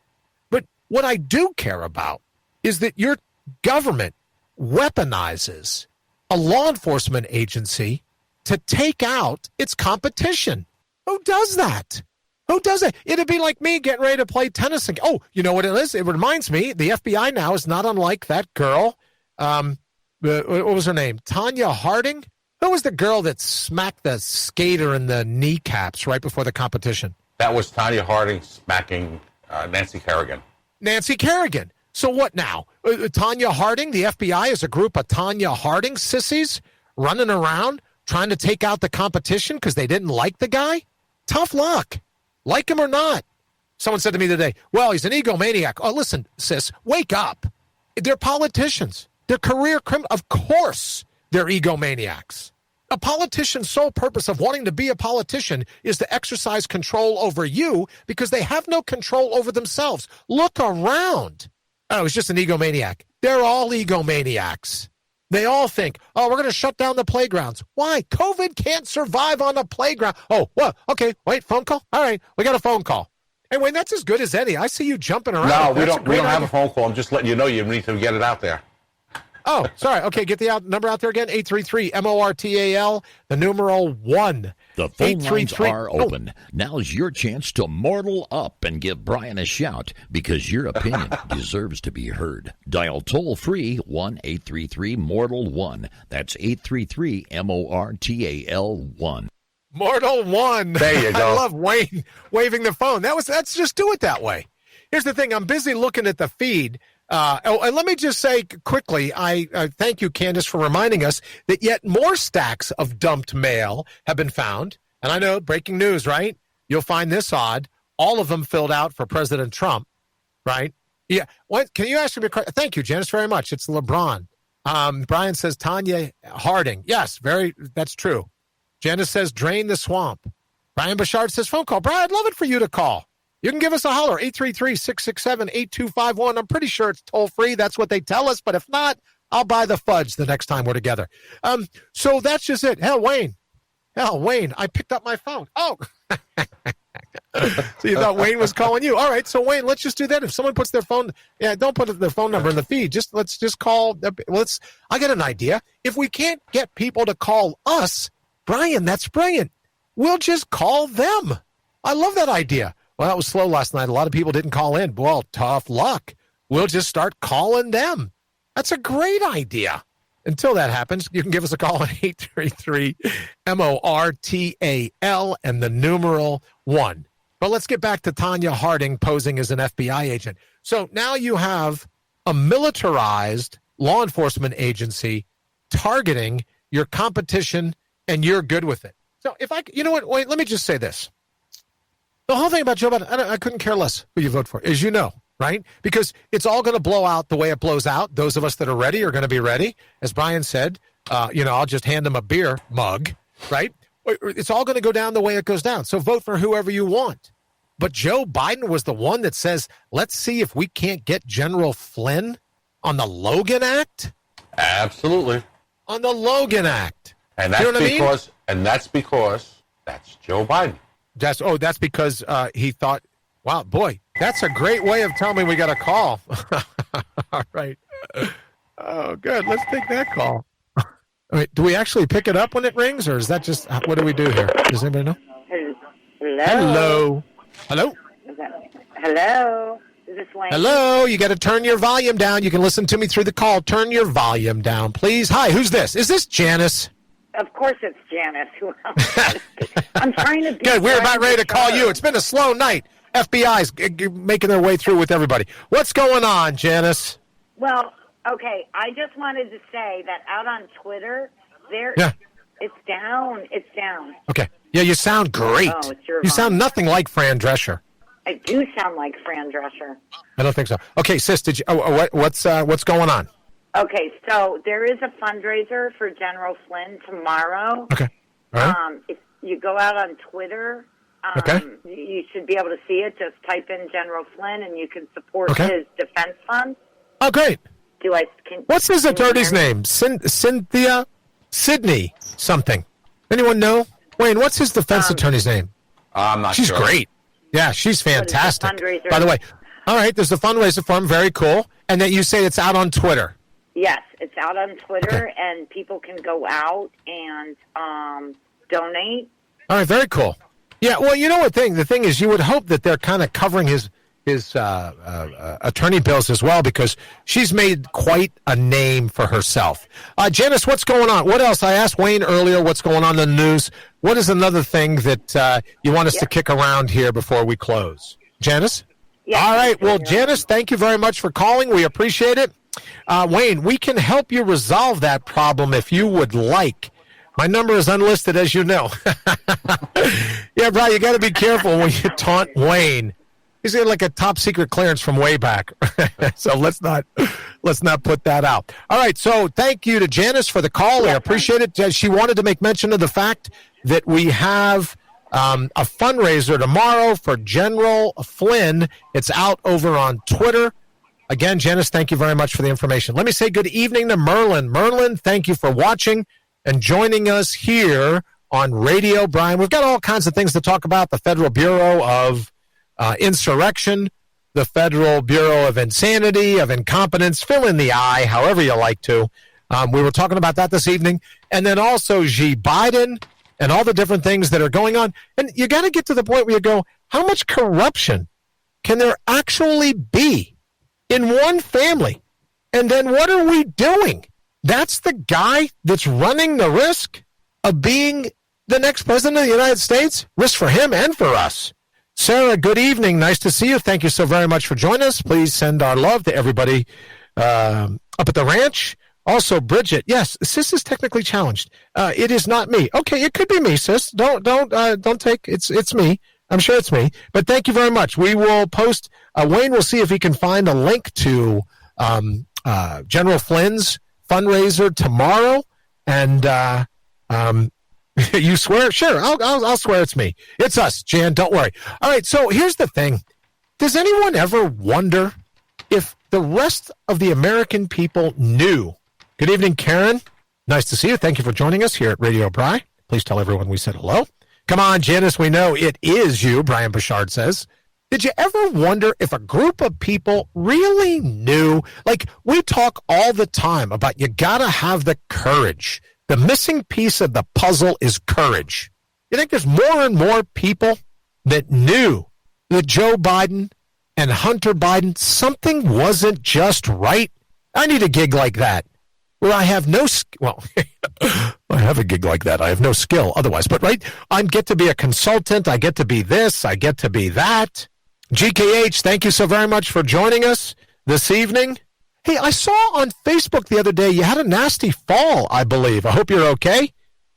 But what I do care about is that your government weaponizes a law enforcement agency to take out its competition. Who does that? Who does it? It'd be like me getting ready to play tennis. And, oh, you know what it is? It reminds me, the FBI now is not unlike that girl. What was her name? Tanya Harding? Who was the girl that smacked the skater in the kneecaps right before the competition? That was Tanya Harding smacking Nancy Kerrigan. Nancy Kerrigan. So what now? Tanya Harding, the FBI is a group of Tanya Harding sissies running around trying to take out the competition because they didn't like the guy? Tough luck. Like him or not. Someone said to me today, well, he's an egomaniac. Oh, listen, sis, wake up. They're politicians. They're career criminals. Of course they're egomaniacs. A politician's sole purpose of wanting to be a politician is to exercise control over you because they have no control over themselves. Look around. Oh, it's just an egomaniac. They're all egomaniacs. They all think, oh, we're going to shut down the playgrounds. Why? COVID can't survive on a playground. Oh, well, okay, wait, phone call? All right, we got a phone call. Hey, Wayne, that's as good as any. I see you jumping around. No, we don't have a phone call. I'm just letting you know you need to get it out there. Oh, sorry. Okay, get the number out there again. 833-MORTAL, the numeral 1. The phone lines are open. Now's your chance to mortal up and give Brian a shout because your opinion deserves to be heard. Dial toll-free 1-833-MORTAL-1. That's 833-MORTAL-1. Mortal 1. There you go. I love Wayne waving the phone. Let's just do it that way. Here's the thing. I'm busy looking at the feed. And let me just say quickly, I thank you, Candace, for reminding us that yet more stacks of dumped mail have been found. And I know, breaking news, right? You'll find this odd. All of them filled out for President Trump, right? Yeah. What? Can you ask me a question? Thank you, Janice, very much. It's LeBron. Brian says Tanya Harding. Yes, that's true. Janice says drain the swamp. Brian Bouchard says phone call. Brian, I'd love it for you to call. You can give us a holler, 833-667-8251. I'm pretty sure it's toll-free. That's what they tell us. But if not, I'll buy the fudge the next time we're together. So that's just it. Hell, Wayne, I picked up my phone. Oh. So you thought Wayne was calling you. All right, so Wayne, let's just do that. If someone puts their phone, don't put their phone number in the feed. Let's just call. I got an idea. If we can't get people to call us, Brian, that's brilliant. We'll just call them. I love that idea. Well, that was slow last night. A lot of people didn't call in. Well, tough luck. We'll just start calling them. That's a great idea. Until that happens, you can give us a call at 833-MORTAL and the numeral 1. But let's get back to Tanya Harding posing as an FBI agent. So now you have a militarized law enforcement agency targeting your competition, and you're good with it. So you know what, wait, let me just say this. The whole thing about Joe Biden, I couldn't care less who you vote for, as you know, right? Because it's all going to blow out the way it blows out. Those of us that are ready are going to be ready. As Brian said, I'll just hand them a beer mug, right? It's all going to go down the way it goes down. So vote for whoever you want. But Joe Biden was the one that says, let's see if we can't get General Flynn on the Logan Act. Absolutely. On the Logan Act. And that's because that's Joe Biden. That's because he thought, wow, boy, that's a great way of telling me we got a call. All right. Oh, good. Let's take that call. Wait, do we actually pick it up when it rings, or is that just, what do we do here? Does anybody know? Hello. Hello. Hello? Hello? Is this Wayne? Hello? You got to turn your volume down. You can listen to me through the call. Turn your volume down, please. Hi, who's this? Is this Janice? Of course it's Janice. Who else? I'm trying to be... Good, we're about ready to call you. It's been a slow night. FBI's making their way through with everybody. What's going on, Janice? Well, okay, I just wanted to say that out on Twitter, it's down. It's down. Okay. Yeah, you sound great. Oh, it's your you sound nothing like Fran Drescher. I do sound like Fran Drescher. I don't think so. Okay, sis, did you? What's going on? Okay, so there is a fundraiser for General Flynn tomorrow. Okay. All right. If you go out on Twitter, you should be able to see it. Just type in General Flynn, and you can support his defense fund. Oh, great. What's his attorney's name? Sydney something. Anyone know? Wayne, what's his defense attorney's name? I'm not sure. She's great. Yeah, she's fantastic. Fundraiser? By the way, all right, there's a fundraiser for him. Very cool. And then you say it's out on Twitter. Yes, it's out on Twitter, and people can go out and donate. All right, very cool. Yeah, well, you know what the thing is, you would hope that they're kind of covering his attorney bills as well, because she's made quite a name for herself. Janice, what's going on? What else? I asked Wayne earlier what's going on in the news. What is another thing that you want us to kick around here before we close? Janice? Yeah. All right. Well, Janice, thank you very much for calling. We appreciate it. Wayne, we can help you resolve that problem if you would like. My number is unlisted, as you know. Yeah, Brian, you got to be careful when you taunt Wayne. He's got like a top secret clearance from way back. So let's not put that out. All right. So thank you to Janice for the call. I appreciate it. She wanted to make mention of the fact that we have a fundraiser tomorrow for General Flynn. It's out over on Twitter. Again, Janice, thank you very much for the information. Let me say good evening to Merlin. Merlin, thank you for watching and joining us here on Radio Brian. We've got all kinds of things to talk about. The Federal Bureau of Insurrection, the Federal Bureau of Insanity, of Incompetence, fill in the I, however you like to. We were talking about that this evening. And then also G. Biden and all the different things that are going on. And you got to get to the point where you go, how much corruption can there actually be in one family? And then what are we doing? That's the guy that's running the risk of being the next president of the United States? Risk for him and for us. Sarah, good evening. Nice to see you. Thank you so very much for joining us. Please send our love to everybody up at the ranch. Also, Bridget, yes, sis is technically challenged. It is not me. Okay, it could be me, sis. Don't take it's me. I'm sure it's me. But thank you very much. We will post. Wayne will see if he can find a link to General Flynn's fundraiser tomorrow. And you swear? Sure, I'll swear it's me. It's us, Jan. Don't worry. All right. So here's the thing. Does anyone ever wonder if the rest of the American people knew? Good evening, Karen. Nice to see you. Thank you for joining us here at Radio Bry. Please tell everyone we said hello. Come on, Janice. We know it is you, Brian Bouchard says. Did you ever wonder if a group of people really knew? Like, we talk all the time about you got to have the courage. The missing piece of the puzzle is courage. You think there's more and more people that knew that Joe Biden and Hunter Biden, something wasn't just right? I need a gig like that where I have no I have a gig like that. I have no skill otherwise. But, right, I get to be a consultant. I get to be this. I get to be that. GKH, thank you so very much for joining us this evening. Hey, I saw on Facebook the other day you had a nasty fall, I believe. I hope you're okay.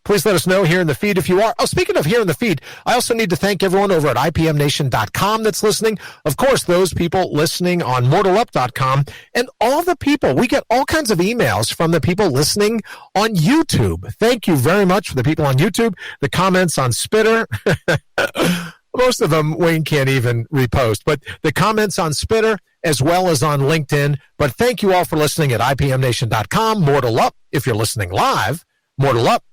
Please let us know here in the feed if you are. Oh, speaking of here in the feed, I also need to thank everyone over at IPMNation.com that's listening. Of course, those people listening on MortalUp.com and all the people. We get all kinds of emails from the people listening on YouTube. Thank you very much for the people on YouTube. The comments on Spitter. Most of them Wayne can't even repost, but the comments on Spitter as well as on LinkedIn. But thank you all for listening at IPMNation.com. Mortal Up, if you're listening live. Mortal Up.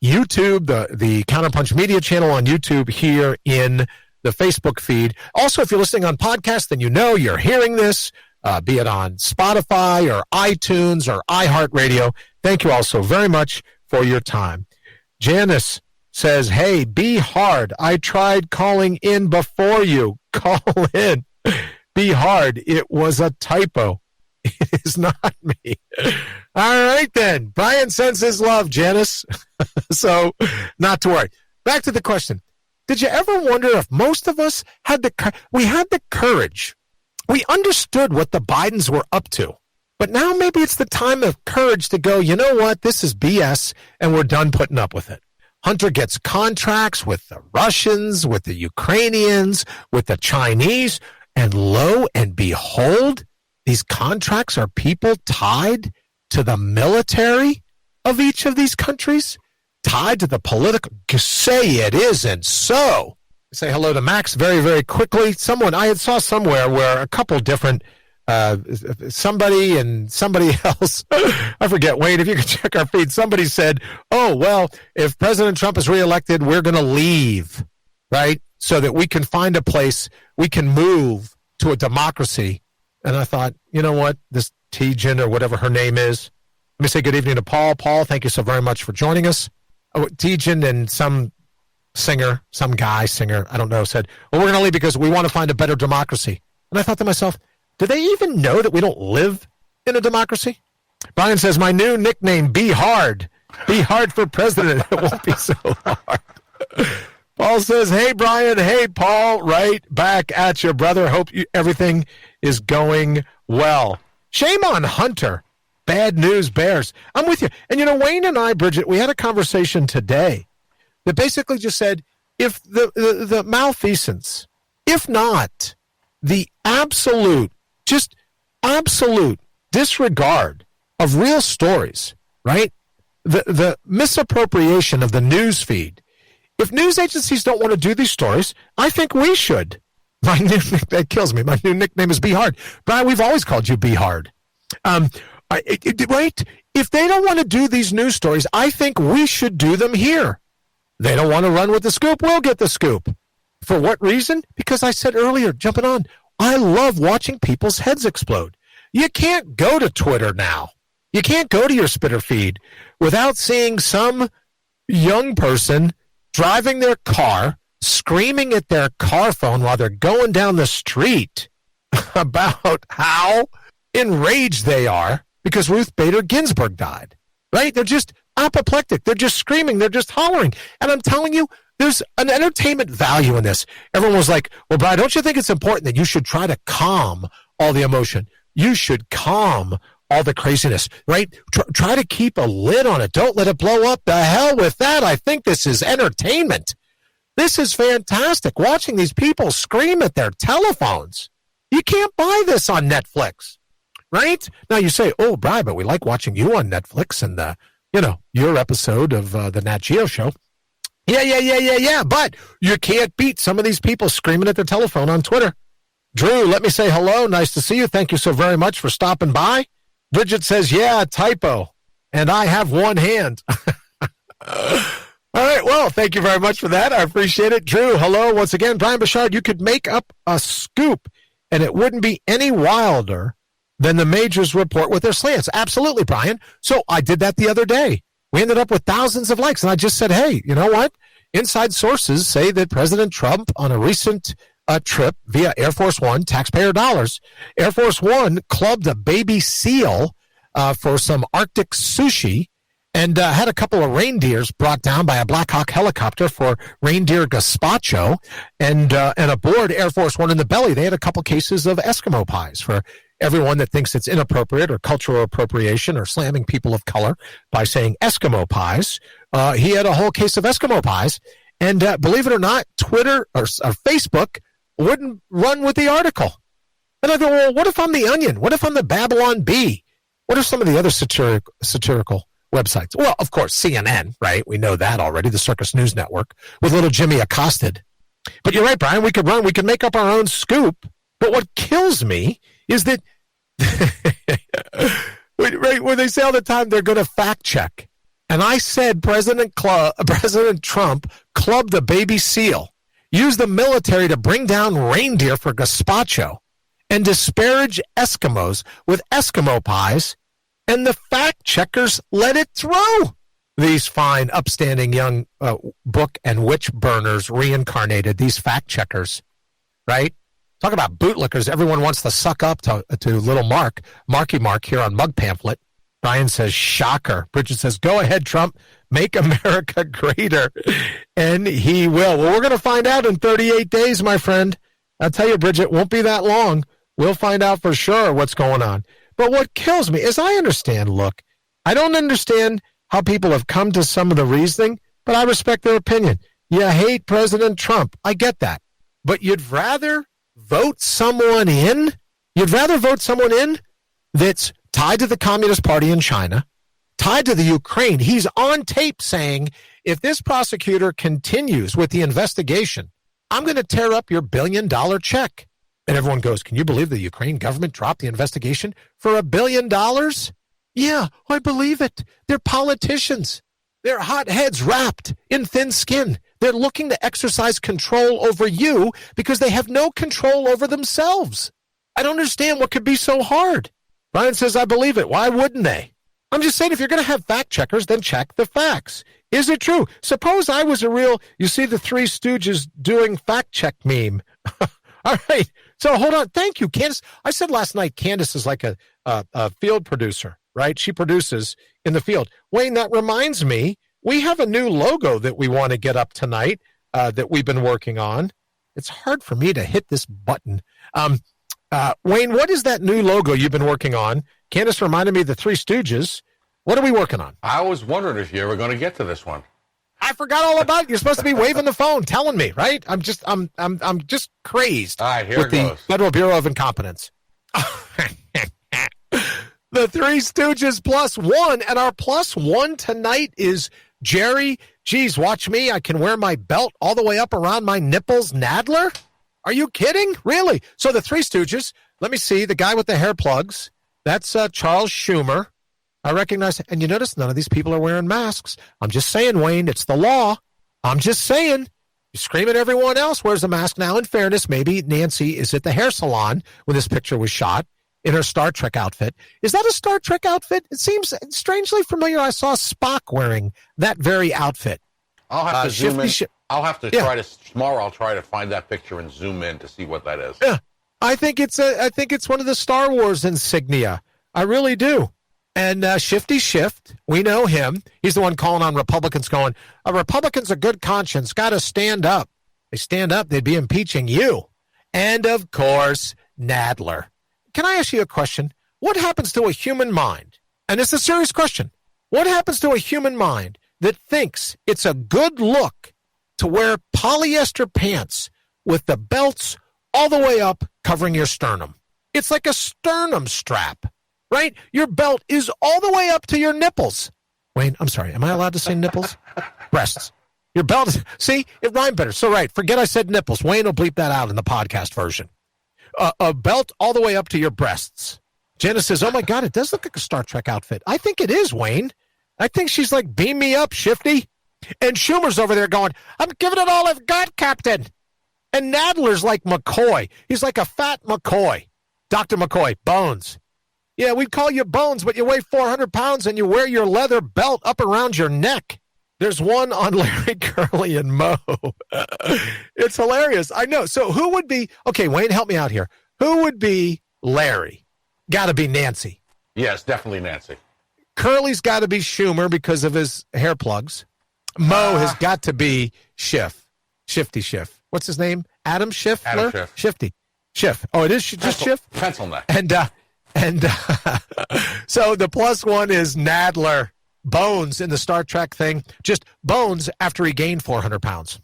YouTube, the Counterpunch Media channel on YouTube here in the Facebook feed. Also, if you're listening on podcast, then you know you're hearing this, be it on Spotify or iTunes or iHeartRadio. Thank you all so very much for your time. Janice says, hey, be hard. I tried calling in before you. Call in. Be hard. It was a typo. It is not me. All right, then. Brian sends his love, Janice. So, not to worry. Back to the question. Did you ever wonder if most of us had the courage? We understood what the Bidens were up to. But now maybe it's the time of courage to go, you know what? This is BS, and we're done putting up with it. Hunter gets contracts with the Russians, with the Ukrainians, with the Chinese, and lo and behold, these contracts are people tied to the military of each of these countries, tied to the political. Say it isn't so. Say hello to Max very, very quickly. I had saw somewhere where a couple different, somebody and somebody else, I forget, Wayne, if you could check our feed, somebody said, oh, well, if President Trump is reelected, we're going to leave, right? So that we can find a place, we can move to a democracy. And I thought, you know what, this T-Jin or whatever her name is, let me say good evening to Paul. Paul, thank you so very much for joining us. T-Jin and some singer, some guy singer, I don't know, said, well, we're going to leave because we want to find a better democracy. And I thought to myself, do they even know that we don't live in a democracy? Brian says, my new nickname, Be Hard. Be hard for president. It won't be so hard. Paul says, hey, Brian. Hey, Paul. Right back at you, brother. Hope everything is going well. Shame on Hunter. Bad news bears. I'm with you. And, Wayne and I, Bridget, we had a conversation today that basically just said, if the malfeasance, if not the absolute disregard of real stories, right? The misappropriation of the news feed. If news agencies don't want to do these stories, I think we should. That kills me. My new nickname is Be Hard. Brian, we've always called you Be Hard. Right? If they don't want to do these news stories, I think we should do them here. They don't want to run with the scoop, we'll get the scoop. For what reason? Because I said earlier, jumping on, I love watching people's heads explode. You can't go to Twitter now. You can't go to your Spitter feed without seeing some young person driving their car, screaming at their car phone while they're going down the street about how enraged they are because Ruth Bader Ginsburg died. Right? They're just apoplectic. They're just screaming. They're just hollering. And I'm telling you, there's an entertainment value in this. Everyone was like, well, Brian, don't you think it's important that you should try to calm all the emotion? You should calm all the craziness, right? Try to keep a lid on it. Don't let it blow up. The hell with that. I think this is entertainment. This is fantastic. Watching these people scream at their telephones. You can't buy this on Netflix, right? Now you say, oh, Brian, but we like watching you on Netflix and, your episode of the Nat Geo show. Yeah. But you can't beat some of these people screaming at their telephone on Twitter. Drew, let me say hello. Nice to see you. Thank you so very much for stopping by. Bridget says, yeah, typo. And I have one hand. All right. Well, thank you very much for that. I appreciate it. Drew, hello. Once again, Brian Bouchard, you could make up a scoop and it wouldn't be any wilder than the majors report with their slants. Absolutely, Brian. So I did that the other day. We ended up with thousands of likes. And I just said, hey, you know what? Inside sources say that President Trump on a recent trip via Air Force One, taxpayer dollars, Air Force One clubbed a baby seal for some Arctic sushi and had a couple of reindeers brought down by a Black Hawk helicopter for reindeer gazpacho. And aboard Air Force One in the belly, they had a couple cases of Eskimo pies for everyone that thinks it's inappropriate or cultural appropriation or slamming people of color by saying Eskimo pies. He had a whole case of Eskimo pies. And believe it or not, Twitter or Facebook wouldn't run with the article. And I go, well, what if I'm the Onion? What if I'm the Babylon Bee? What are some of the other satirical websites? Well, of course, CNN, right? We know that already, the Circus News Network, with little Jimmy accosted. But you're right, Brian, we could make up our own scoop. But what kills me is that right, when they say all the time they're going to fact check. And I said President Trump clubbed a baby seal, used the military to bring down reindeer for gazpacho, and disparage Eskimos with Eskimo pies, and the fact checkers let it through. these fine, upstanding young book and witch burners reincarnated, these fact checkers, right? Talk about bootlickers. Everyone wants to suck up to little Marky Mark here on Mug Pamphlet. Brian says, shocker. Bridget says, go ahead, Trump. Make America greater. And he will. Well, we're going to find out in 38 days, my friend. I'll tell you, Bridget, won't be that long. We'll find out for sure what's going on. But what kills me is I understand, look, I don't understand how people have come to some of the reasoning, but I respect their opinion. You hate President Trump. I get that. But you'd rather vote someone in? You'd rather vote someone in that's tied to the Communist Party in China, tied to the Ukraine. He's on tape saying, if this prosecutor continues with the investigation, I'm going to tear up your $1 billion check. And everyone goes, can you believe the Ukraine government dropped the investigation for $1 billion? Yeah, I believe it. They're politicians. They're hot heads wrapped in thin skin. They're looking to exercise control over you because they have no control over themselves. I don't understand what could be so hard. Brian says, I believe it. Why wouldn't they? I'm just saying, if you're going to have fact checkers, then check the facts. Is it true? Suppose I was you see the Three Stooges doing fact check meme. All right. So hold on. Thank you, Candace. I said last night, Candace is like a field producer, right? She produces in the field. Wayne, that reminds me, we have a new logo that we want to get up tonight that we've been working on. It's hard for me to hit this button. Wayne, what is that new logo you've been working on? Candace reminded me of the Three Stooges. What are we working on? I was wondering if you were going to get to this one. I forgot all about it. You're supposed to be waving the phone, telling me, right? I'm just crazed. All right, here with it goes. The Federal Bureau of Incompetence. The Three Stooges +1, and our +1 tonight is Jerry. Geez, watch me. I can wear my belt all the way up around my nipples. Nadler? Are you kidding? Really? So the Three Stooges, let me see, the guy with the hair plugs, that's Charles Schumer. I recognize, and you notice none of these people are wearing masks. I'm just saying, Wayne, it's the law. I'm just saying. You scream at everyone else wears a mask. Now, in fairness, maybe Nancy is at the hair salon when this picture was shot in her Star Trek outfit. Is that a Star Trek outfit? It seems strangely familiar. I saw Spock wearing that very outfit. I'll have to zoom in. I'll have to try to tomorrow. I'll try to find that picture and zoom in to see what that is. Yeah, I think it's one of the Star Wars insignia. I really do. And Shifty Shift, we know him. He's the one calling on Republicans, going, "A Republican's a good conscience. Got to stand up. They stand up, they'd be impeaching you." And of course, Nadler. Can I ask you a question? What happens to a human mind? And it's a serious question. What happens to a human mind that thinks it's a good look to wear polyester pants with the belts all the way up covering your sternum? It's like a sternum strap, right? Your belt is all the way up to your nipples. Wayne, I'm sorry. Am I allowed to say nipples? Breasts. Your belt is, see, it rhymed better. So, right, forget I said nipples. Wayne will bleep that out in the podcast version. A belt all the way up to your breasts. Jenna says, oh, my God, it does look like a Star Trek outfit. I think it is, Wayne. I think she's like, beam me up, Shifty. And Schumer's over there going, I'm giving it all I've got, Captain. And Nadler's like McCoy. He's like a fat McCoy. Dr. McCoy, Bones. Yeah, we'd call you Bones, but you weigh 400 pounds and you wear your leather belt up around your neck. There's one on Larry, Curly, and Moe. It's hilarious. I know. So who would be, okay, Wayne, help me out here. Who would be Larry? Got to be Nancy. Yes, definitely Nancy. Curly's got to be Schumer because of his hair plugs. Moe has got to be Shifty Schiff. What's his name? Adam Schiff? Adam Schiff. Shifty. Schiff. Oh, it is just Schiff? Pencil neck. And so the +1 is Nadler. Bones in the Star Trek thing. Just Bones after he gained 400 pounds.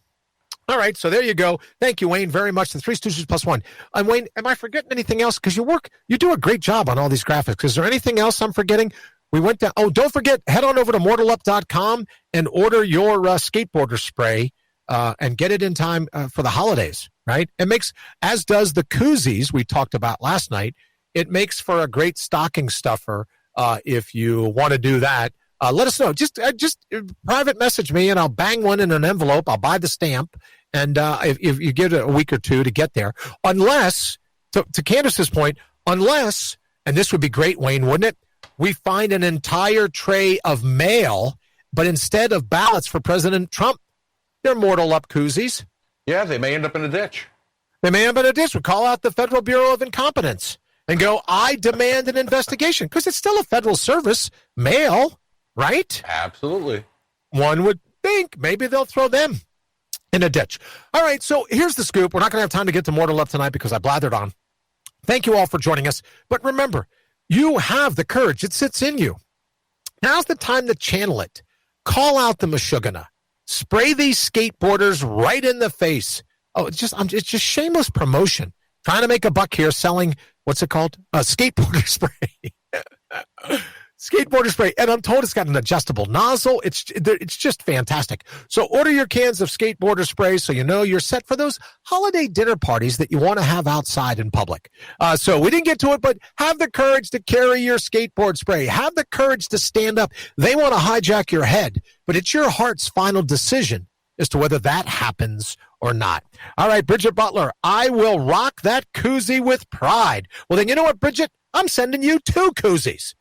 All right, so there you go. Thank you, Wayne, very much. The Three Stooges +1. And Wayne, am I forgetting anything else? Because you do a great job on all these graphics. Is there anything else I'm forgetting? We went down. Oh, don't forget, head on over to mortalup.com and order your skateboarder spray and get it in time for the holidays, right? It makes, as does the koozies we talked about last night, it makes for a great stocking stuffer if you want to do that. Let us know. Just private message me, and I'll bang one in an envelope. I'll buy the stamp, and if you give it a week or two to get there. Unless, to Candace's point, unless, and this would be great, Wayne, wouldn't it? We find an entire tray of mail, But instead of ballots for President Trump, they're mortal up koozies. Yeah, they may end up in a ditch. They may end up in a ditch. We call out the Federal Bureau of Incompetence and go, I demand an investigation, because it's still a federal service, mail, right? Absolutely. One would think maybe they'll throw them in a ditch. All right, so here's the scoop. We're not going to have time to get to Mortal Up tonight because I blathered on. Thank you all for joining us. But remember, you have the courage. It sits in you. Now's the time to channel it. Call out the Meshuggah. Spray these skateboarders right in the face. Oh, it's just shameless promotion. Trying to make a buck here selling, what's it called? Skateboarder spray. Skateboarder spray. And I'm told it's got an adjustable nozzle. It's just fantastic. So order your cans of skateboarder spray so you know you're set for those holiday dinner parties that you want to have outside in public. So we didn't get to it, but have the courage to carry your skateboard spray. Have the courage to stand up. They want to hijack your head, but it's your heart's final decision as to whether that happens or not. All right, Bridget Butler, I will rock that koozie with pride. Well, then you know what, Bridget? I'm sending you 2 koozies.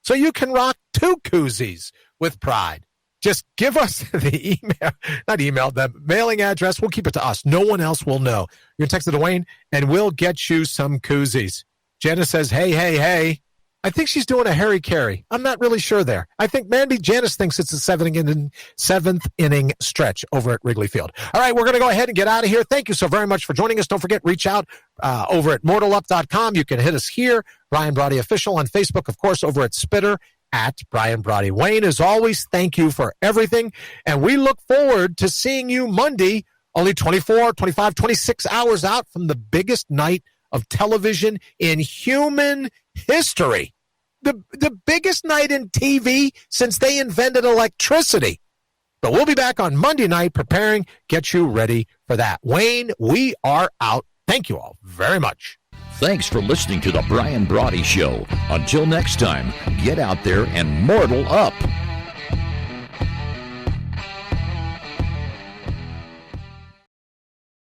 So you can rock 2 koozies with pride. Just give us the the mailing address. We'll keep it to us. No one else will know. You're texting to Wayne, and we'll get you some koozies. Jenna says, hey. I think she's doing a Harry Carey. I'm not really sure there. I think maybe Janice thinks it's a 7th inning stretch over at Wrigley Field. All right, we're going to go ahead and get out of here. Thank you so very much for joining us. Don't forget, reach out over at mortalup.com. You can hit us here, Brian Brawdy Official, on Facebook, of course, over at Spitter, at Brian Brawdy. Wayne, as always, thank you for everything. And we look forward to seeing you Monday, only 24, 25, 26 hours out from the biggest night of television in human history. The biggest night in TV since they invented electricity. But we'll be back on Monday night preparing, get you ready for that. Wayne, we are out. Thank you all very much. Thanks for listening to The Brian Brawdy Show. Until next time, get out there and mortal up.